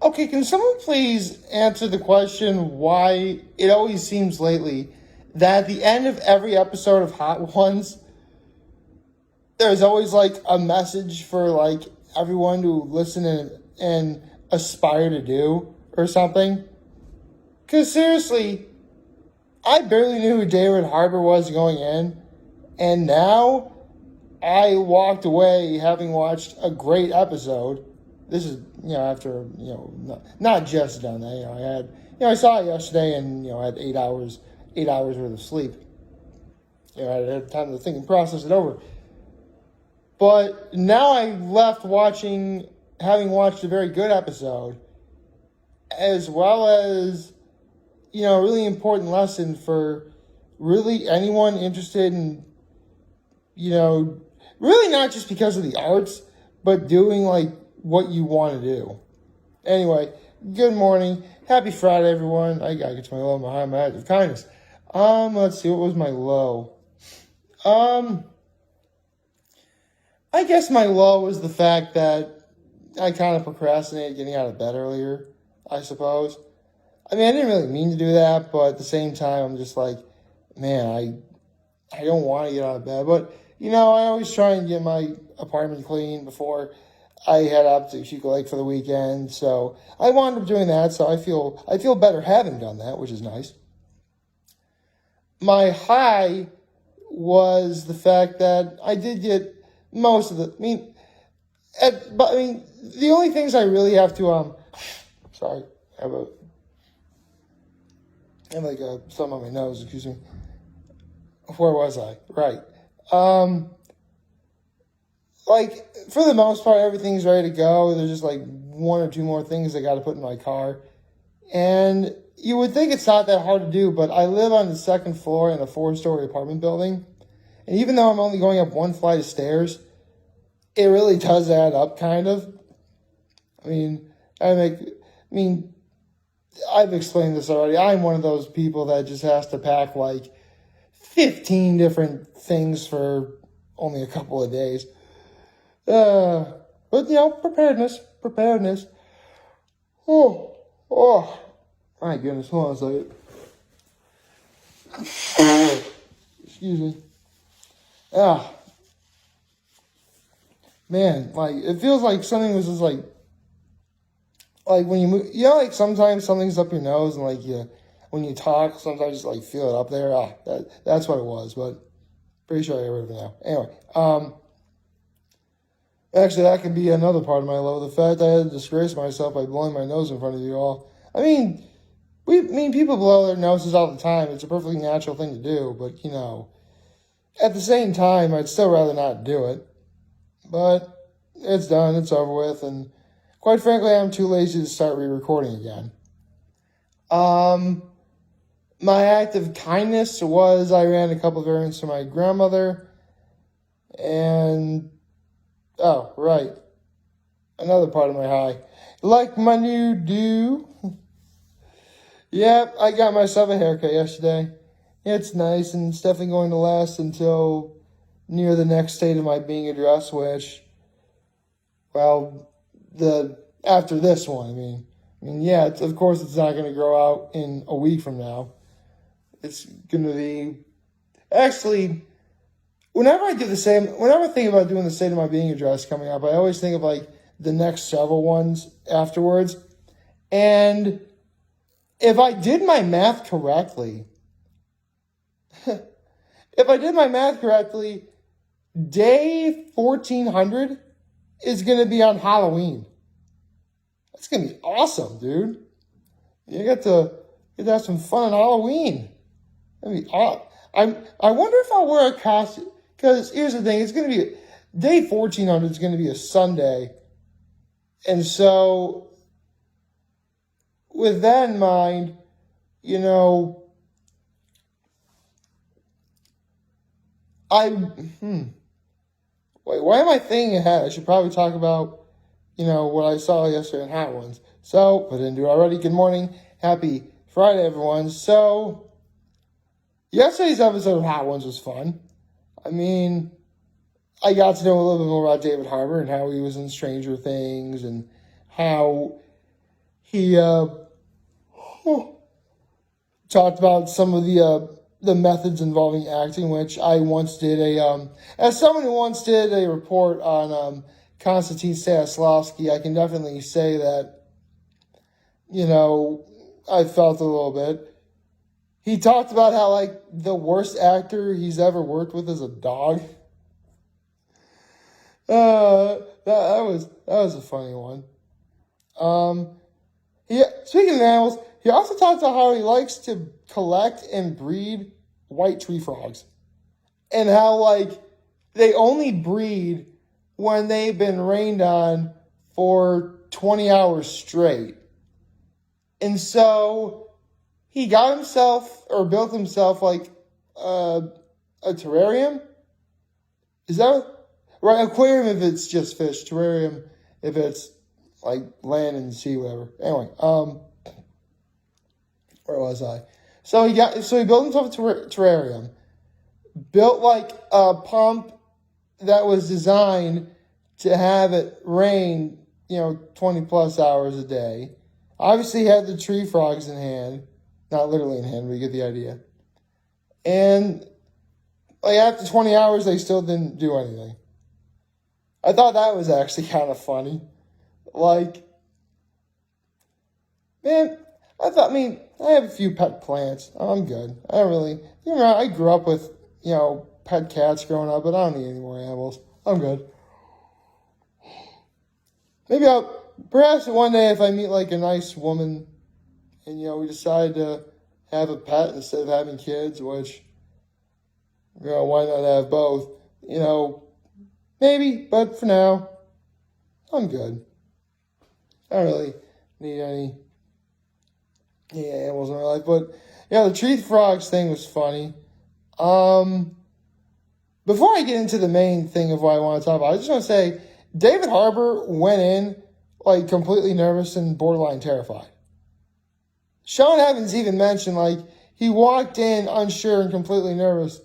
Okay, can someone please answer the question why it always seems lately that at the end of every episode of Hot Ones, there's always like a message for like everyone to listen and aspire to do or something? Because seriously, I barely knew who David Harbour was going in, and now I walked away having watched a great episode. This is, after, not just done that. I saw it yesterday and, I had 8 hours worth of sleep. I had time to think and process it over. But now I left having watched a very good episode, as well as, a really important lesson for really anyone interested in, really not just because of the arts, but doing like what you want to do. Anyway, good morning. Happy Friday, everyone. I gotta get to my low, my act of kindness. Let's see, what was my low? I guess my low was the fact that I kind of procrastinated getting out of bed earlier, I suppose. I mean, I didn't really mean to do that, but at the same time, I'm just like, man, I don't want to get out of bed. But, I always try and get my apartment clean before I head up to Chico Lake for the weekend. So I wound up doing that, so I feel better having done that, which is nice. My high was the fact that I did get most of the, the only things I really have to, sorry, I have something on my nose, excuse me. Where was I? Right. For the most part, everything's ready to go. There's just like one or two more things I got to put in my car. And you would think it's not that hard to do, but I live on the second floor in a 4-story apartment building. And even though I'm only going up one flight of stairs, it really does add up, kind of. I've explained this already. I'm one of those people that just has to pack like 15 different things for only a couple of days. But, preparedness. Oh, my goodness, hold on a second. Excuse me. Man, it feels like something was just like when you move, sometimes something's up your nose and when you talk, sometimes you just feel it up there. That's what it was, but pretty sure I get rid of it now. Anyway, actually, that could be another part of my low. The fact I had to disgrace myself by blowing my nose in front of you all. People blow their noses all the time. It's a perfectly natural thing to do, but, at the same time, I'd still rather not do it. But it's done, it's over with, and quite frankly, I'm too lazy to start re-recording again. My act of kindness was I ran a couple of errands for my grandmother, and, oh, right, another part of my high. Like my new do. Yep, I got myself a haircut yesterday. It's nice, and it's definitely going to last until near the next state of my being addressed, which, after this one, of course it's not going to grow out in a week from now. It's going to be, actually, whenever I think about doing the state of my being address coming up, I always think of the next several ones afterwards. And if I did my math correctly, day 1400 is going to be on Halloween. That's going to be awesome, dude. You get to have some fun on Halloween. That'd be awesome. I wonder if I'll wear a costume, because here's the thing, it's going to be, day 1400 is going to be a Sunday. And so, with that in mind, wait, why am I thinking ahead? I should probably talk about, what I saw yesterday in Hot Ones. So, but I didn't do it already. Good morning. Happy Friday, everyone. So, yesterday's episode of Hot Ones was fun. I got to know a little bit more about David Harbour and how he was in Stranger Things and how he talked about some of the methods involving acting, which I once did as someone who once did a report on Konstantin Stanislavski, I can definitely say that, I felt a little bit. He talked about how, like, the worst actor he's ever worked with is a dog. That was a funny one. Speaking of animals, he also talked about how he likes to collect and breed white tree frogs. And how, like, they only breed when they've been rained on for 20 hours straight. And so he got himself, or built himself, like, a terrarium. Is that right? Aquarium if it's just fish. Terrarium if it's, like, land and sea, whatever. Anyway, where was I? So he built himself a terrarium. Built, like, a pump that was designed to have it rain, 20 plus hours a day. Obviously, he had the tree frogs in hand. Not literally in hand, but you get the idea. And, like, after 20 hours, they still didn't do anything. I thought that was actually kind of funny. Like, man, I have a few pet plants. I'm good. I don't really, I grew up with, pet cats growing up, but I don't need any more animals. I'm good. Maybe perhaps one day if I meet, like, a nice woman and, we decide to have a pet instead of having kids, which, why not have both? Maybe, but for now, I'm good. I don't really need any animals in my life. But, the tree frogs thing was funny. Before I get into the main thing of what I want to talk about, I just want to say, David Harbour went in, like, completely nervous and borderline terrified. Sean Evans even mentioned, like, he walked in unsure and completely nervous,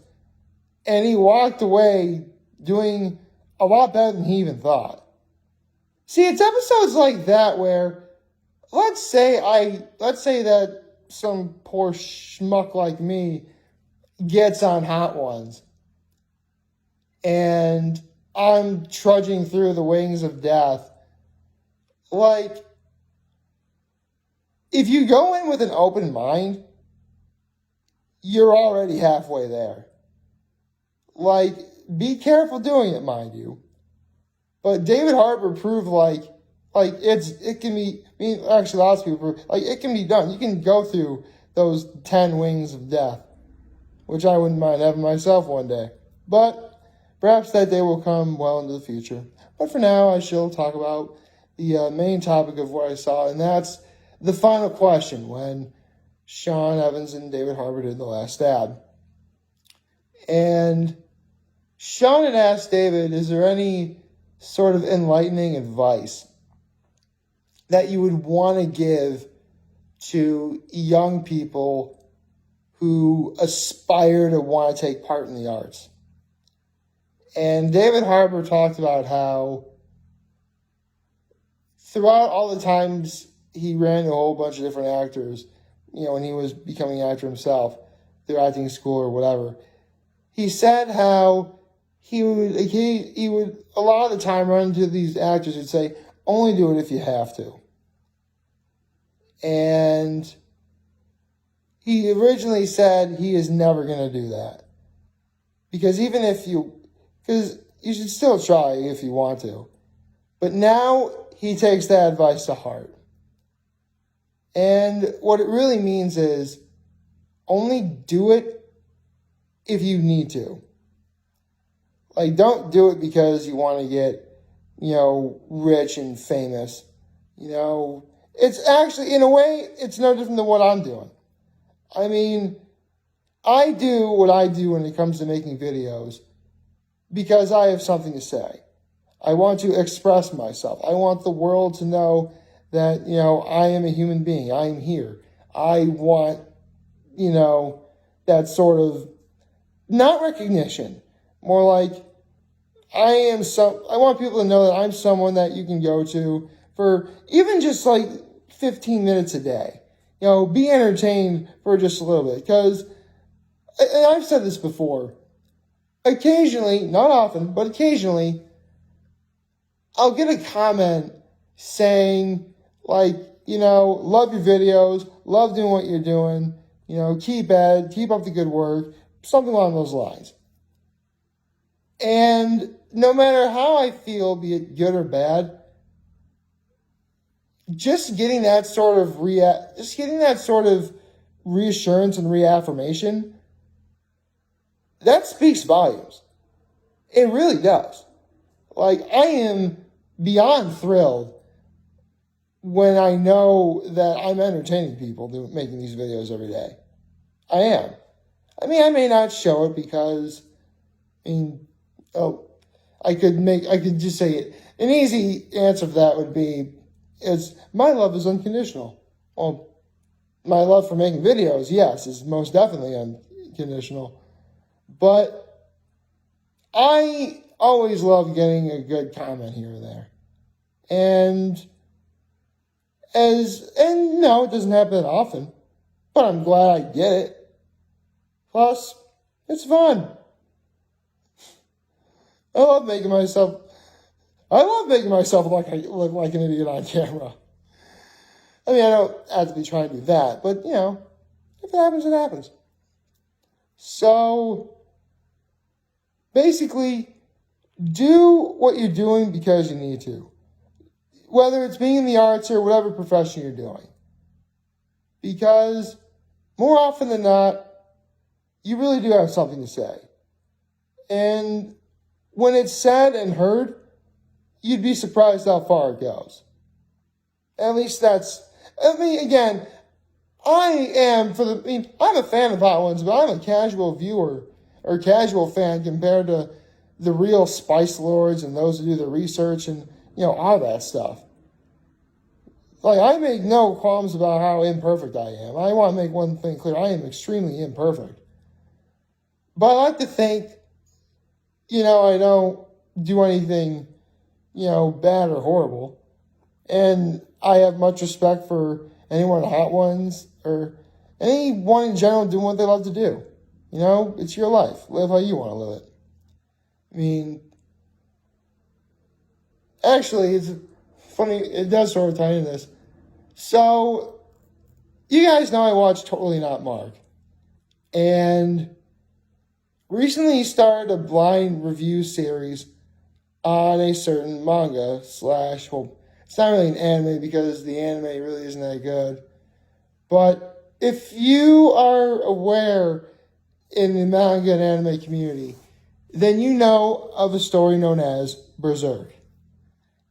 and he walked away doing a lot better than he even thought. See, it's episodes like that where, let's say that some poor schmuck like me gets on Hot Ones, and I'm trudging through the wings of death. Like, if you go in with an open mind, you're already halfway there. Like, be careful doing it, mind you. But David Harbour proved it can be, actually lots of people prove, it can be done. You can go through those 10 wings of death, which I wouldn't mind having myself one day. But perhaps that day will come well into the future. But for now, I shall talk about the main topic of what I saw, and that's the final question when Sean Evans and David Harbour did the last stab. And Sean had asked David, is there any sort of enlightening advice that you would want to give to young people who aspire to want to take part in the arts? And David Harbour talked about how throughout all the times he ran to a whole bunch of different actors, when he was becoming an actor himself, through acting school or whatever, he said how he would a lot of the time run into these actors who'd say, only do it if you have to. And he originally said he is never going to do that. Because you should still try if you want to. But now he takes that advice to heart. And what it really means is only do it if you need to. Like, don't do it because you want to get, rich and famous. It's actually, in a way, it's no different than what I'm doing. I mean, I do what I do when it comes to making videos because I have something to say. I want to express myself. I want the world to know that, I am a human being. I am here. I want, that sort of, not recognition, more like I want people to know that I'm someone that you can go to for even just like 15 minutes a day. Be entertained for just a little bit. Because, and I've said this before, occasionally, not often, but occasionally, I'll get a comment saying, like, love your videos, love doing what you're doing, keep up the good work, something along those lines. And no matter how I feel, be it good or bad, just getting that sort of reassurance and reaffirmation, that speaks volumes. It really does. Like, I am beyond thrilled when I know that I'm entertaining people making these videos every day. I am. I may not show it because, I could just say it. An easy answer for that would be, my love is unconditional. Well, my love for making videos, yes, is most definitely unconditional. But I always love getting a good comment here or there. And no, it doesn't happen that often, but I'm glad I get it. Plus, it's fun. I love making myself look like an idiot on camera. I don't have to be trying to do that, but, if it happens, it happens. So, basically, do what you're doing because you need to. Whether it's being in the arts or whatever profession you're doing. Because, more often than not, you really do have something to say. And when it's said and heard, you'd be surprised how far it goes. At least again, I'm a fan of Hot Ones, but I'm a casual viewer or casual fan compared to the real Spice Lords and those who do the research and, all that stuff. Like, I make no qualms about how imperfect I am. I want to make one thing clear. I am extremely imperfect. But I like to think, I don't do anything, bad or horrible. And I have much respect for anyone at Hot Ones or anyone in general doing what they love to do. It's your life. Live how you want to live it. Actually, it's funny. It does sort of tie into this. So, you guys know I watch Totally Not Mark. And recently he started a blind review series on a certain manga / it's not really an anime because the anime really isn't that good. But if you are aware in the manga and anime community, then you know of a story known as Berserk.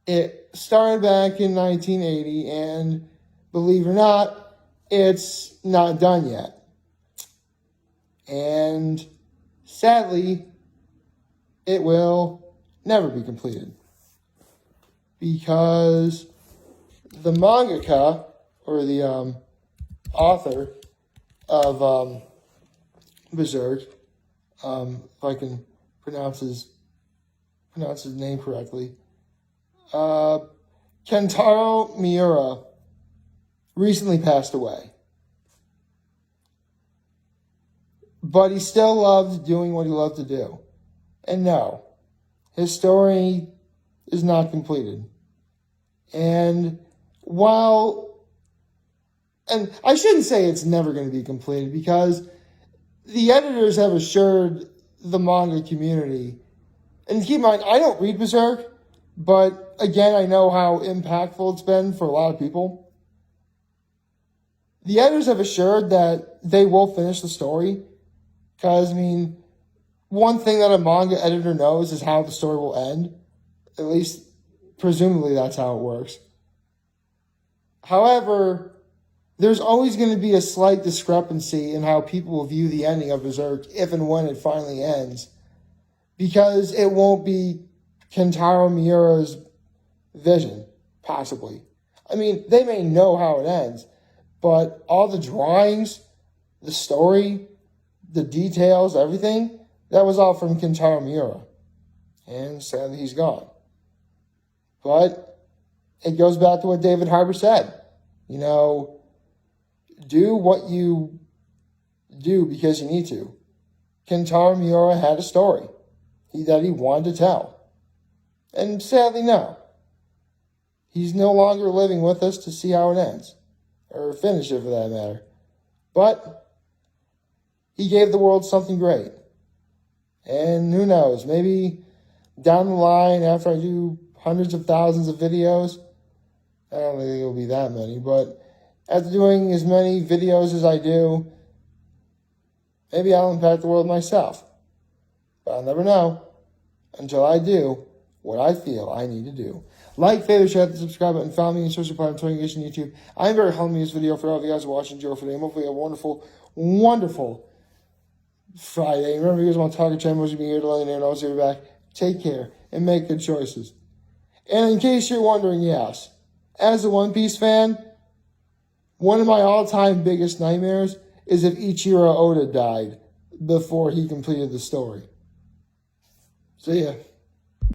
It started back in 1980, and believe it or not, it's not done yet. And sadly, it will never be completed. Because the mangaka, or the author of Berserk, if I can pronounce his name correctly, Kentaro Miura, recently passed away. But he still loved doing what he loved to do. And no, his story is not completed. And I shouldn't say it's never going to be completed, because the editors have assured the manga community, and keep in mind, I don't read Berserk, but again, I know how impactful it's been for a lot of people. The editors have assured that they will finish the story, because, one thing that a manga editor knows is how the story will end. At least, presumably, that's how it works. However, there's always going to be a slight discrepancy in how people will view the ending of Berserk if and when it finally ends, because it won't be Kentaro Miura's vision, possibly. They may know how it ends, but all the drawings, the story, the details, everything, that was all from Kentaro Miura. And sadly, he's gone. But it goes back to what David Harbour said. You know, do what you do because you need to. Kentaro Miura had a story that he wanted to tell. And sadly, no. He's no longer living with us to see how it ends. Or finish it, for that matter. But he gave the world something great. And who knows, maybe down the line, after I do hundreds of thousands of videos, I don't think it'll be that many, but after doing as many videos as I do, maybe I'll impact the world myself. But I'll never know until I do what I feel I need to do. Like, favorite, share, and subscribe button. Follow me on social platforms, on YouTube. I'm very humble in this video for all of you guys watching. Joe for today. Hopefully a wonderful, wonderful Friday. Remember, you guys want to talk to channel, be here to let you know, and I'll see you back. Take care and make good choices. And in case you're wondering, yes, as a One Piece fan, one of my all-time biggest nightmares is if Ichiro Oda died before he completed the story. See ya.